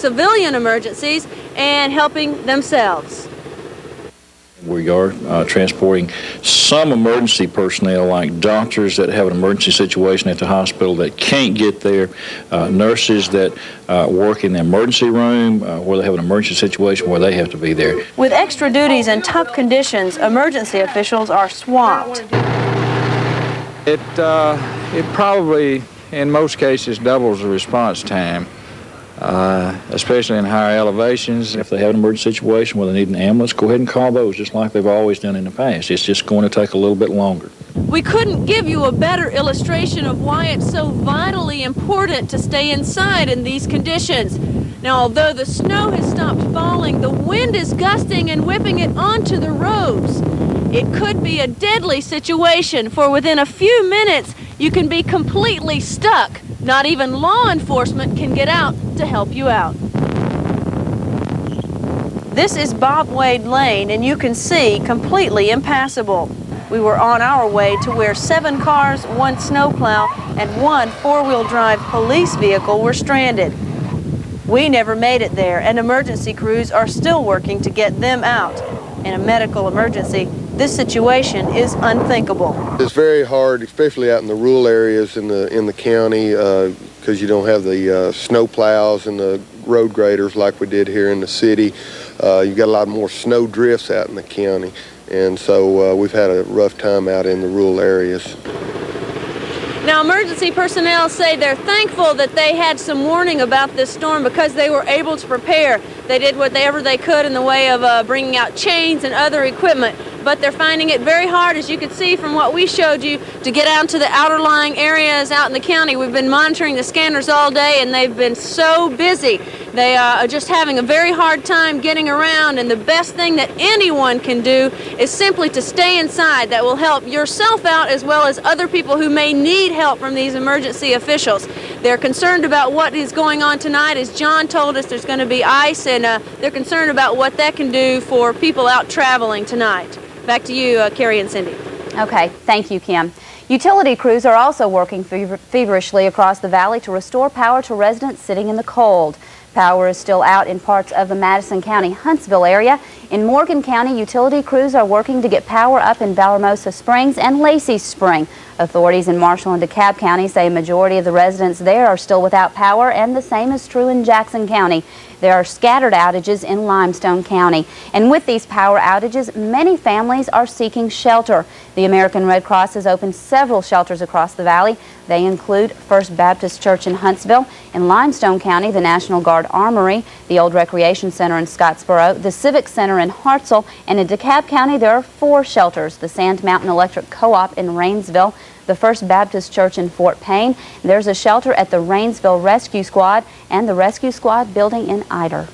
civilian emergencies and helping themselves. We are transporting some emergency personnel, like doctors that have an emergency situation at the hospital that can't get there, nurses that work in the emergency room where they have an emergency situation where they have to be there. With extra duties and tough conditions, emergency officials are swamped. It probably, in most cases, doubles the response time. Especially in higher elevations. If they have an emergency situation where they need an ambulance, go ahead and call those just like they've always done in the past. It's just going to take a little bit longer. We couldn't give you a better illustration of why it's so vitally important to stay inside in these conditions. Now, although the snow has stopped falling, the wind is gusting and whipping it onto the roads. It could be a deadly situation, for within a few minutes, you can be completely stuck. Not even law enforcement can get out to help you out. This is Bob Wade Lane, and you can see completely impassable. We were on our way to where 7 cars, 1 snowplow, and 1 four-wheel drive police vehicle were stranded. We never made it there, and emergency crews are still working to get them out. In a medical emergency, this situation is unthinkable. It's very hard, especially out in the rural areas in the county, because you don't have the snow plows and the road graders like we did here in the city. You've got a lot more snow drifts out in the county, and so we've had a rough time out in the rural areas. Now, emergency personnel say they're thankful that they had some warning about this storm because they were able to prepare. They did whatever they could in the way of bringing out chains and other equipment, but they're finding it very hard, as you can see from what we showed you, to get out to the outer lying areas out in the county. We've been monitoring the scanners all day, and they've been so busy. They are just having a very hard time getting around, and the best thing that anyone can do is simply to stay inside. That will help yourself out as well as other people who may need help from these emergency officials. They're concerned about what is going on tonight. As John told us, there's going to be ice, and they're concerned about what that can do for people out traveling tonight. Back to you, Carrie and Cindy. Okay, thank you, Kim. Utility crews are also working feverishly across the valley to restore power to residents sitting in the cold. Power is still out in parts of the Madison County, Huntsville area. In Morgan County, utility crews are working to get power up in Valamosa Springs and Lacey Spring. Authorities in Marshall and DeKalb County say a majority of the residents there are still without power, and the same is true in Jackson County. There are scattered outages in Limestone County. And with these power outages, many families are seeking shelter. The American Red Cross has opened several shelters across the valley. They include First Baptist Church in Huntsville, in Limestone County, the National Guard Armory, the Old Recreation Center in Scottsboro, the Civic Center in Hartselle, and in DeKalb County there are 4 shelters: the Sand Mountain Electric Co-op in Rainsville, the First Baptist Church in Fort Payne. There's a shelter at the Rainsville Rescue Squad and the Rescue Squad building in Ider.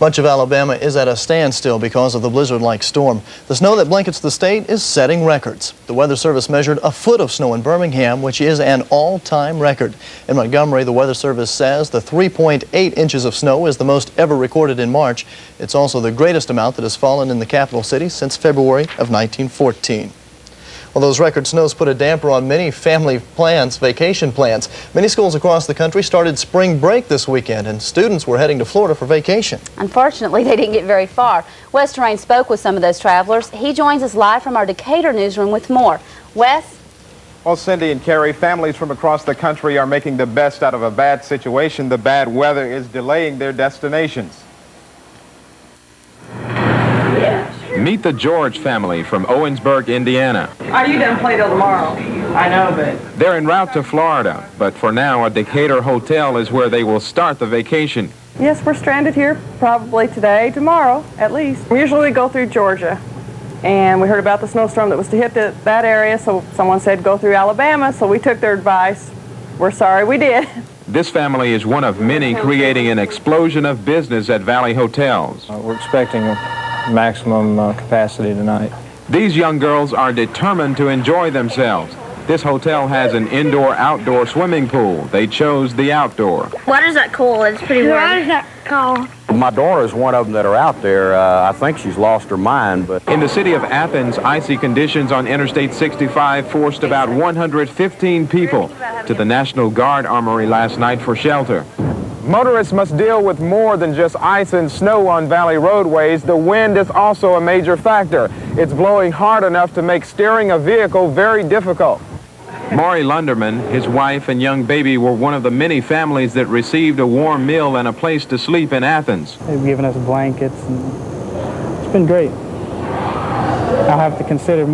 Much of Alabama is at a standstill because of the blizzard-like storm. The snow that blankets the state is setting records. The Weather Service measured a foot of snow in Birmingham, which is an all-time record. In Montgomery, the Weather Service says the 3.8 inches of snow is the most ever recorded in March. It's also the greatest amount that has fallen in the capital city since February of 1914. Well, those record snows put a damper on many family plans, vacation plans. Many schools across the country started spring break this weekend, and students were heading to Florida for vacation. Unfortunately, they didn't get very far. Wes Terrain spoke with some of those travelers. He joins us live from our Decatur newsroom with more. Wes? Well, Cindy and Carrie, families from across the country are making the best out of a bad situation. The bad weather is delaying their destinations. Meet the George family from Owensburg, Indiana. Are you done play till tomorrow? I know, but... They're en route to Florida, but for now, a Decatur hotel is where they will start the vacation. Yes, we're stranded here probably today, tomorrow, at least. Usually we go through Georgia, and we heard about the snowstorm that was to hit that area, so someone said go through Alabama, so we took their advice. We're sorry we did. This family is one of many creating an explosion of business at Valley Hotels. We're expecting maximum capacity tonight. These young girls are determined to enjoy themselves. This hotel has an indoor-outdoor swimming pool. They chose the outdoor. What is that called? It's pretty weird. What is that called? My daughter is one of them that are out there. I think she's lost her mind, but... In the city of Athens, icy conditions on Interstate 65 forced about 115 people to the National Guard Armory last night for shelter. Motorists must deal with more than just ice and snow on valley roadways. The wind is also a major factor. It's blowing hard enough to make steering a vehicle very difficult. Maury Lunderman, his wife and young baby were one of the many families that received a warm meal and a place to sleep in Athens. They've given us blankets, and it's been great. I'll have to consider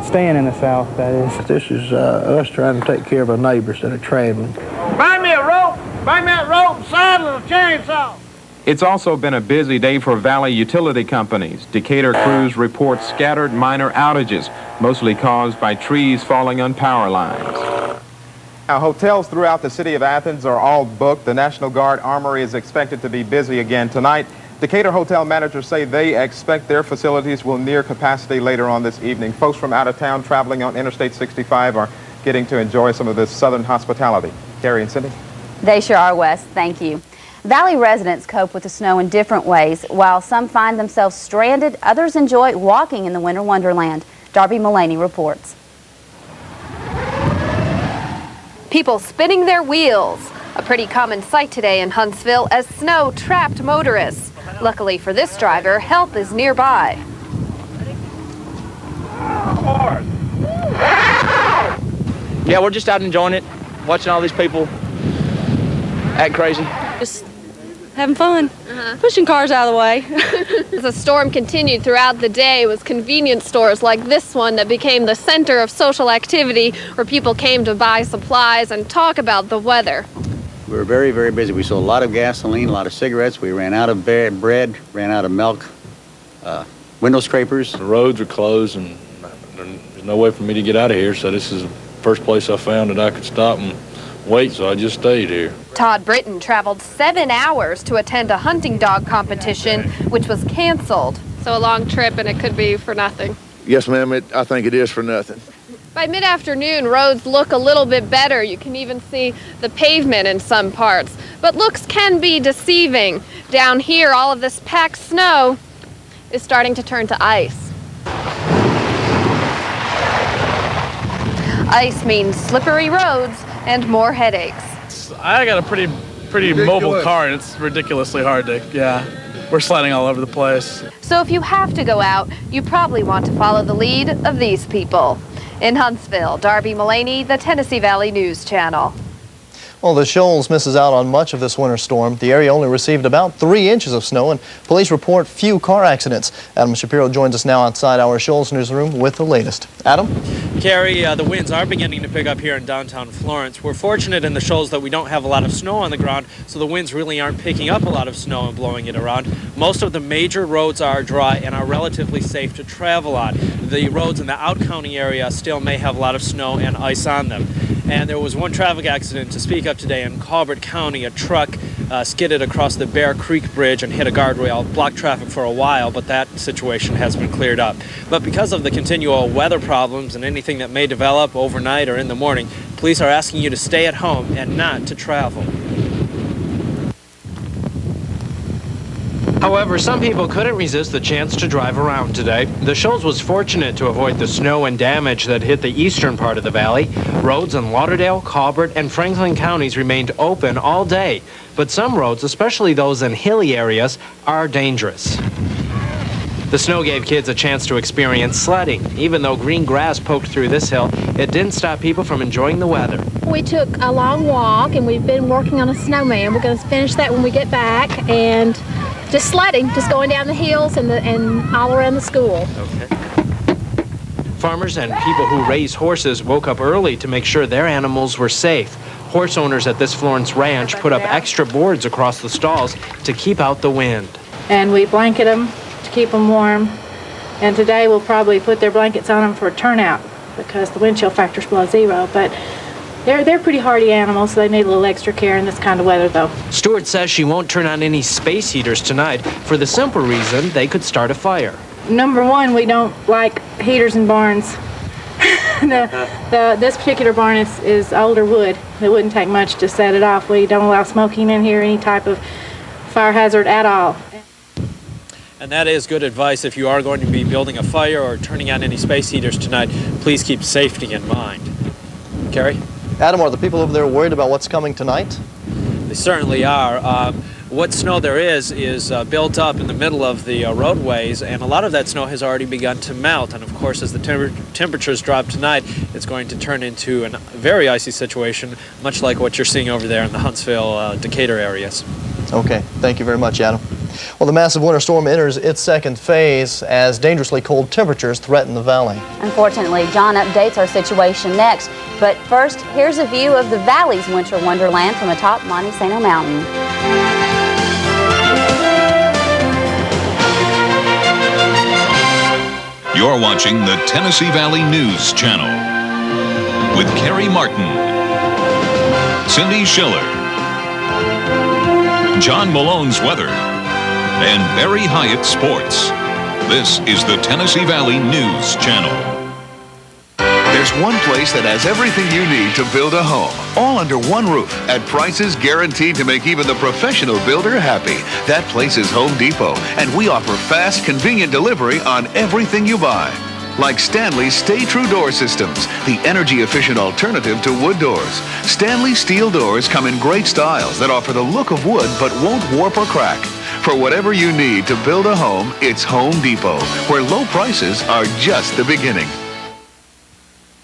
staying in the South, that is. This is us trying to take care of our neighbors that are traveling. Buy me a rope, buy me that rope, saddle, and a chainsaw. It's also been a busy day for Valley utility companies. Decatur crews report scattered minor outages, mostly caused by trees falling on power lines. Now, hotels throughout the city of Athens are all booked. The National Guard Armory is expected to be busy again tonight. Decatur hotel managers say they expect their facilities will near capacity later on this evening. Folks from out of town traveling on Interstate 65 are getting to enjoy some of this southern hospitality. Carrie and Cindy? They sure are, Wes. Thank you. Valley residents cope with the snow in different ways. While some find themselves stranded, others enjoy walking in the winter wonderland. Darby Mullaney reports. People spinning their wheels. A pretty common sight today in Huntsville as snow trapped motorists. Luckily for this driver, help is nearby. Yeah, we're just out enjoying it, watching all these people act crazy. Just having fun, pushing cars out of the way. As the storm continued throughout the day, it was convenience stores like this one that became the center of social activity where people came to buy supplies and talk about the weather. We were very, very busy. We sold a lot of gasoline, a lot of cigarettes. We ran out of bread, ran out of milk, window scrapers. The roads are closed and there's no way for me to get out of here, so this is the first place I found that I could stop and wait, so I just stayed here. Todd Britton traveled 7 hours to attend a hunting dog competition, which was canceled. So a long trip, and it could be for nothing. Yes, ma'am, I think it is for nothing. By mid-afternoon, roads look a little bit better. You can even see the pavement in some parts. But looks can be deceiving. Down here, all of this packed snow is starting to turn to ice. Ice means slippery roads and more headaches. I got a pretty mobile car, and it's ridiculously hard to, we're sledding all over the place. So if you have to go out, you probably want to follow the lead of these people. In Huntsville, Darby Mullaney, the Tennessee Valley News Channel. Well, the Shoals misses out on much of this winter storm. The area only received about 3 inches of snow, and police report few car accidents. Adam Shapiro joins us now outside our Shoals newsroom with the latest. Adam? Carrie, the winds are beginning to pick up here in downtown Florence. We're fortunate in the Shoals that we don't have a lot of snow on the ground, so the winds really aren't picking up a lot of snow and blowing it around. Most of the major roads are dry and are relatively safe to travel on. The roads in the out-county area still may have a lot of snow and ice on them. And there was one traffic accident to speak of today in Colbert County. A truck skidded across the Bear Creek Bridge and hit a guardrail, blocked traffic for a while, but that situation has been cleared up. But because of the continual weather problems and anything that may develop overnight or in the morning, police are asking you to stay at home and not to travel. However, some people couldn't resist the chance to drive around today. The Shoals was fortunate to avoid the snow and damage that hit the eastern part of the valley. Roads in Lauderdale, Colbert, and Franklin counties remained open all day. But some roads, especially those in hilly areas, are dangerous. The snow gave kids a chance to experience sledding. Even though green grass poked through this hill, it didn't stop people from enjoying the weather. We took a long walk, and we've been working on a snowman. We're going to finish that when we get back, and just sledding, just going down the hills and all around the school. Okay. Farmers and people who raise horses woke up early to make sure their animals were safe. Horse owners at this Florence ranch put up extra boards across the stalls to keep out the wind. And we blanket them to keep them warm. And today we'll probably put their blankets on them for a turnout because the wind chill factor's below 0. But they're pretty hardy animals, so they need a little extra care in this kind of weather, though. Stewart says she won't turn on any space heaters tonight for the simple reason they could start a fire. Number one, we don't like heaters in barns. This particular barn is older wood. It wouldn't take much to set it off. We don't allow smoking in here, any type of fire hazard at all. And that is good advice. If you are going to be building a fire or turning on any space heaters tonight, please keep safety in mind. Carrie? Adam, are the people over there worried about what's coming tonight? They certainly are. What snow there is built up in the middle of the roadways, and a lot of that snow has already begun to melt. And of course, as the temperatures drop tonight, it's going to turn into a very icy situation, much like what you're seeing over there in the Huntsville, Decatur areas. Okay, thank you very much, Adam. Well, the massive winter storm enters its second phase as dangerously cold temperatures threaten the valley. Unfortunately, John updates our situation next. But first, here's a view of the valley's winter wonderland from atop Monte Sano Mountain. You're watching the Tennessee Valley News Channel with Carrie Martin, Cindy Schiller, John Malone's weather, and Barry Hyatt sports. This is the Tennessee Valley News Channel. There's one place that has everything you need to build a home, all under one roof, at prices guaranteed to make even the professional builder happy. That place is Home Depot, and we offer fast, convenient delivery on everything you buy. Like Stanley's Stay True Door Systems, the energy-efficient alternative to wood doors. Stanley steel doors come in great styles that offer the look of wood but won't warp or crack. For whatever you need to build a home, it's Home Depot, where low prices are just the beginning.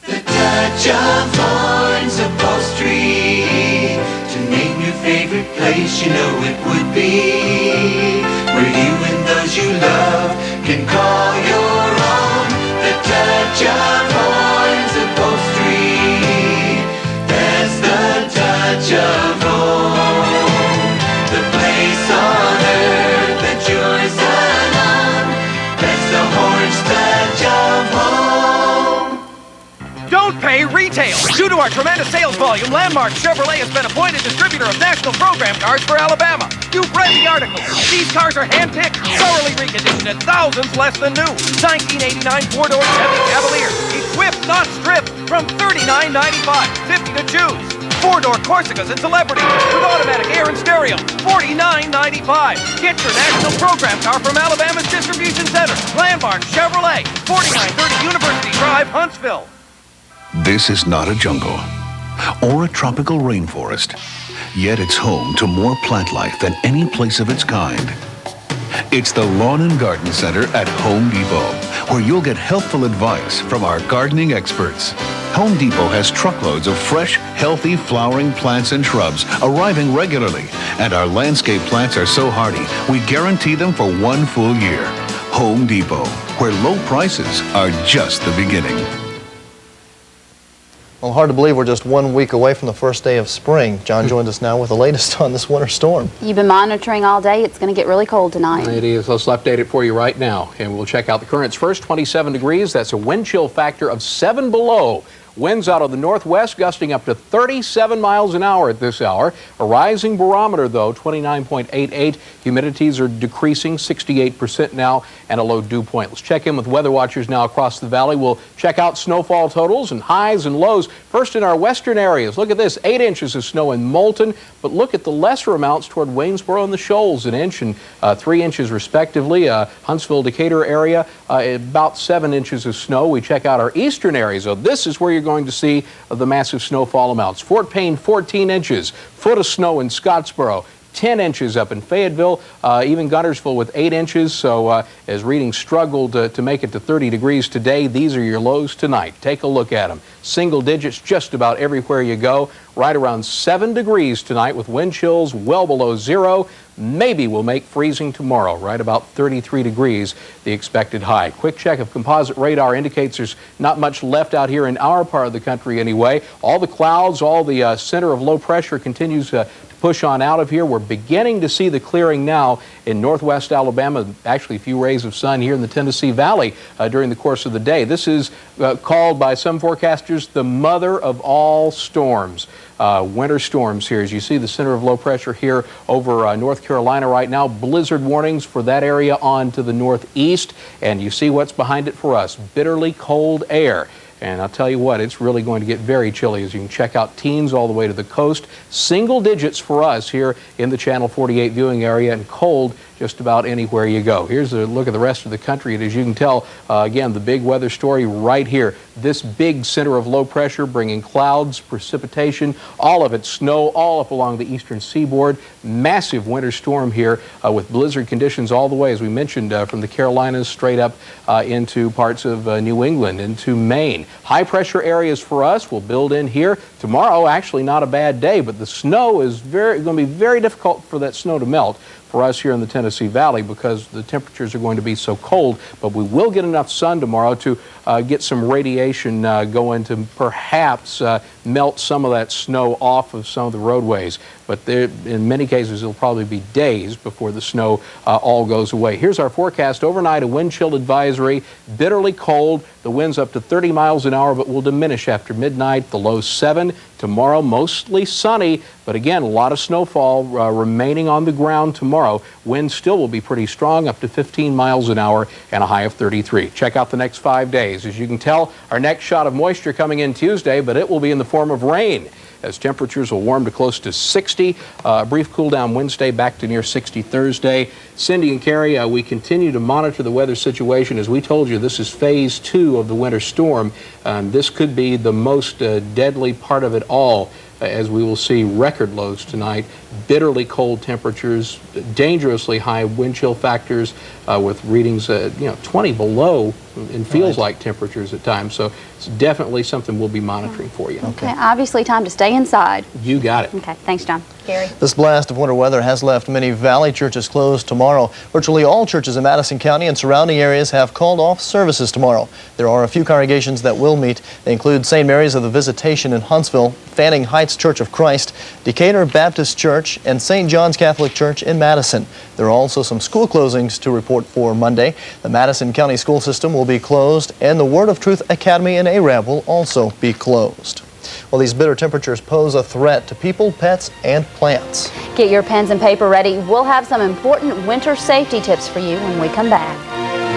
The touch of Florence upholstery, to name your favorite place, you know it would be where you and those you love can call your own. The touch of Florence upholstery, that's the touch of home. The place on earth that yours alone, that's the Horns touch of home. Don't pay retail. Due to our tremendous sales volume, Landmark Chevrolet has been appointed distributor of national program cars for Alabama. You've read the article. These cars are hand-picked, thoroughly reconditioned at thousands less than new. 1989 four-door Chevy Cavalier, equipped, not stripped, from $39.95, 50 to choose. Four-door Corsicas and Celebrity with automatic air and stereo, $49.95. Get your national program car from Alabama's distribution center, Landmark Chevrolet, 4930 University Drive, Huntsville. This is not a jungle or a tropical rainforest, yet it's home to more plant life than any place of its kind. It's the Lawn and Garden Center at Home Depot, where you'll get helpful advice from our gardening experts. Home Depot has truckloads of fresh, healthy flowering plants and shrubs arriving regularly, and our landscape plants are so hardy, we guarantee them for 1 full year. Home Depot, where low prices are just the beginning. Well, hard to believe we're just 1 week away from the first day of spring. John joins us now with the latest on this winter storm. You've been monitoring all day. It's going to get really cold tonight. It is. Let's update it for you right now. And we'll check out the currents first. 27 degrees. That's a wind chill factor of 7 below. Winds out of the northwest gusting up to 37 miles an hour at this hour. A rising barometer, though, 29.88. Humidities are decreasing, 68% now, and a low dew point. Let's check in with weather watchers now across the valley. We'll check out snowfall totals and highs and lows. First in our western areas. Look at this, 8 inches of snow in Moulton, but look at the lesser amounts toward Waynesboro and the Shoals, 1 inch and 3 inches respectively. Huntsville, Decatur area, about 7 inches of snow. We check out our eastern areas. So this is where you're going to see the massive snowfall amounts. Fort Payne, 14 inches. Foot of snow in Scottsboro. 10 inches up in Fayetteville, even Guntersville with 8 inches. So as readings struggled to make it to 30 degrees today, these are your lows tonight. Take a look at them. Single digits just about everywhere you go. Right around 7 degrees tonight with wind chills well below zero. Maybe we'll make freezing tomorrow, right about 33 degrees, the expected high. Quick check of composite radar indicates there's not much left out here in our part of the country anyway. All the clouds, all the center of low pressure continues to push on out of here. We're beginning to see the clearing now in northwest Alabama, actually a few rays of sun here in the Tennessee Valley during the course of the day. This is called by some forecasters the mother of all storms. Winter storms here. As you see the center of low pressure here over North Carolina right now. Blizzard warnings for that area on to the northeast. And you see what's behind it for us. Bitterly cold air. And I'll tell you what, it's really going to get very chilly as you can check out teens all the way to the coast. Single digits for us here in the Channel 48 viewing area and cold just about anywhere you go. Here's a look at the rest of the country, and as you can tell, again, the big weather story right here. This big center of low pressure bringing clouds, precipitation, all of it, snow all up along the eastern seaboard. Massive winter storm here with blizzard conditions all the way, as we mentioned, from the Carolinas straight up into parts of New England, into Maine. High pressure areas for us will build in here. Tomorrow, actually not a bad day, but the snow is going to be very difficult for that snow to melt for us here in the Tennessee Valley because the temperatures are going to be so cold, but we will get enough sun tomorrow to get some radiation going to perhaps melt some of that snow off of some of the roadways. But there, in many cases, it'll probably be days before the snow all goes away. Here's our forecast. Overnight, a wind chill advisory, bitterly cold. The winds up to 30 miles an hour, but will diminish after midnight. The low 7. Tomorrow, mostly sunny, but again, a lot of snowfall remaining on the ground tomorrow. Winds still will be pretty strong, up to 15 miles an hour and a high of 33. Check out the next 5 days. As you can tell, our next shot of moisture coming in Tuesday, but it will be in the form of rain, as temperatures will warm to close to 60. A brief cool down Wednesday, back to near 60 Thursday. Cindy and Carrie, we continue to monitor the weather situation. As we told you, this is phase 2 of the winter storm. This could be the most deadly part of it all, as we will see record lows tonight, bitterly cold temperatures, dangerously high wind chill factors with readings 20 below and feels like temperatures at times. So it's definitely something we'll be monitoring for you. Okay, obviously time to stay inside. You got it. Okay, thanks, John. Gary. This blast of winter weather has left many Valley churches closed tomorrow. Virtually all churches in Madison County and surrounding areas have called off services tomorrow. There are a few congregations that will meet. They include St. Mary's of the Visitation in Huntsville, Fanning Heights Church of Christ, Decatur Baptist Church, and St. John's Catholic Church in Madison. There are also some school closings to report for Monday. The Madison County school system will be closed, and the Word of Truth Academy in Arab will also be closed. Well, these bitter temperatures pose a threat to people, pets, and plants. Get your pens and paper ready. We'll have some important winter safety tips for you when we come back.